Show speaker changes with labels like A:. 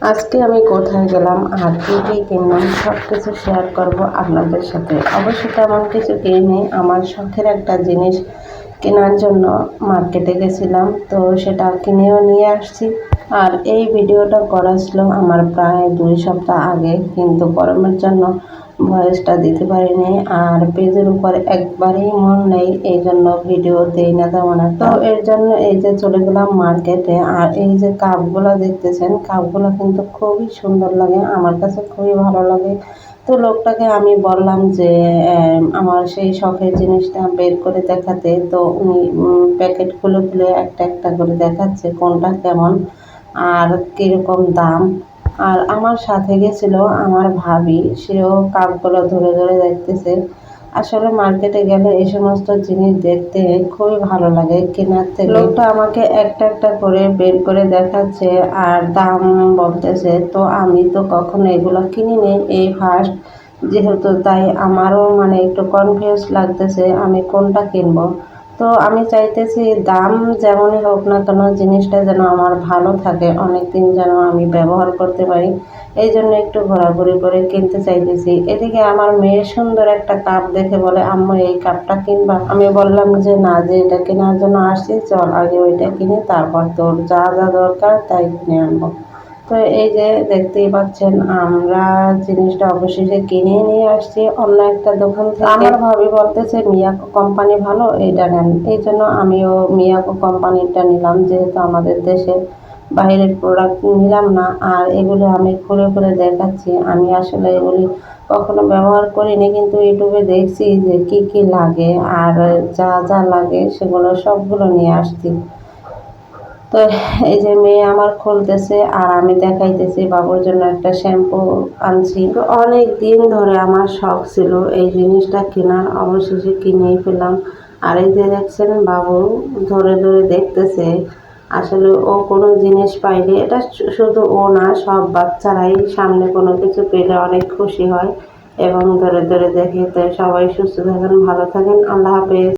A: আজকে আমি কোথায় গেলাম আর কী কী কিনলাম সব কিছু শেয়ার করব আপনাদের সাথে। অবশ্য তেমন কিছু কিনি, আমার শখের একটা জিনিস কেনার জন্য মার্কেটে গেছিলাম, তো সেটা কিনেও নিয়ে আসছি। আর এই ভিডিওটা করা ছিল আমার প্রায় 2 সপ্তাহ আগে, কিন্তু গরমের জন্য ভয়েসটা দিতে পারিনি। আর পেজের উপর একবারেই মন নেই, এই জন্য ভিডিও দেই না তেমন একটা। তো এর জন্য এই যে চলে গেলাম মার্কেটে। আর এই যে কাপগুলো দেখতেছেন, কাপগুলো কিন্তু খুবই সুন্দর লাগে, আমার কাছে খুবই ভালো লাগে। তো লোকটাকে আমি বললাম যে আমার সেই শখের জিনিসটা বের করে দেখাতে। তো উনি প্যাকেট খুলে খুলে একটা একটা করে দেখাচ্ছে কোনটা কেমন আর কীরকম দাম। আর আমার সাথে গেছিল আমার ভাবি, সেও কাপগুলো ধরে ধরে দেখতেছে। আসলে মার্কেটে গেলে এই সমস্ত জিনিস দেখতে খুবই ভালো লাগে কেনার থেকে। লোকটা আমাকে একটা একটা করে বের করে দেখাচ্ছে আর দাম বলতেছে। তো আমি তো কখনো এগুলো কিনিনি, এই ফার্স্ট যেহেতু, তাই আমারও মানে একটু কনফিউজ লাগতেছে আমি কোনটা কিনবো। তো আমি চাইতেছি দাম যেমনই হোক না কেন, জিনিসটা যেন আমার ভালো থাকে, অনেক দিন যেন আমি ব্যবহার করতে পারি। এই জন্য একটু ঘোরাঘুরি করে কিনতে চাইতেছি। এদিকে আমার মেয়ে সুন্দর একটা কাপ দেখে বলে, আম্মু এই কাপটা কিনবা? আমি বললাম যে না, যে এটা কেনার জন্য আসছি, চল আগে ওইটা কিনে তারপর তোর যা যা দরকার তাই কিনে আনবো। তো এই যে দেখতেই পাচ্ছেন, আমরা জিনিসটা অবশেষে কিনে নিয়ে আসছি অন্য একটা দোকান থেকে। আমার ভাবি বলতেছে মিয়াকো কোম্পানি ভালো, এইটা নেন। এই জন্য আমিও মিয়াকো কোম্পানিটা নিলাম, যেহেতু আমাদের দেশে বাইরের প্রোডাক্ট নিলাম না। আর এগুলো আমি খুলে খুলে দেখাচ্ছি, আমি আসলে এগুলি কখনো ব্যবহার করিনি, কিন্তু ইউটিউবে দেখছি যে কি কি লাগে আর যা যা লাগে সেগুলো সবগুলো নিয়ে আসছি। তো এই যে মেয়ে আমার খুলতেছে আর আমি দেখাইতেছি বাবুর জন্য একটা শ্যাম্পু আনছি। তো অনেক দিন ধরে আমার শখ ছিল এই জিনিসটা কেনার, অবশেষে কিনেই ফেললাম। আর এই যে দেখছেন বাবু ধরে ধরে দেখতেছে। আসলে ও কোনো জিনিস পাইলে, এটা শুধু ও না, সব বাচ্চারাই সামনে কোনো কিছু পেলে অনেক খুশি হয় এবং ধরে ধরে দেখে। তো সবাই সুস্থ থাকেন, ভালো থাকেন, আল্লাহ হাফেজ।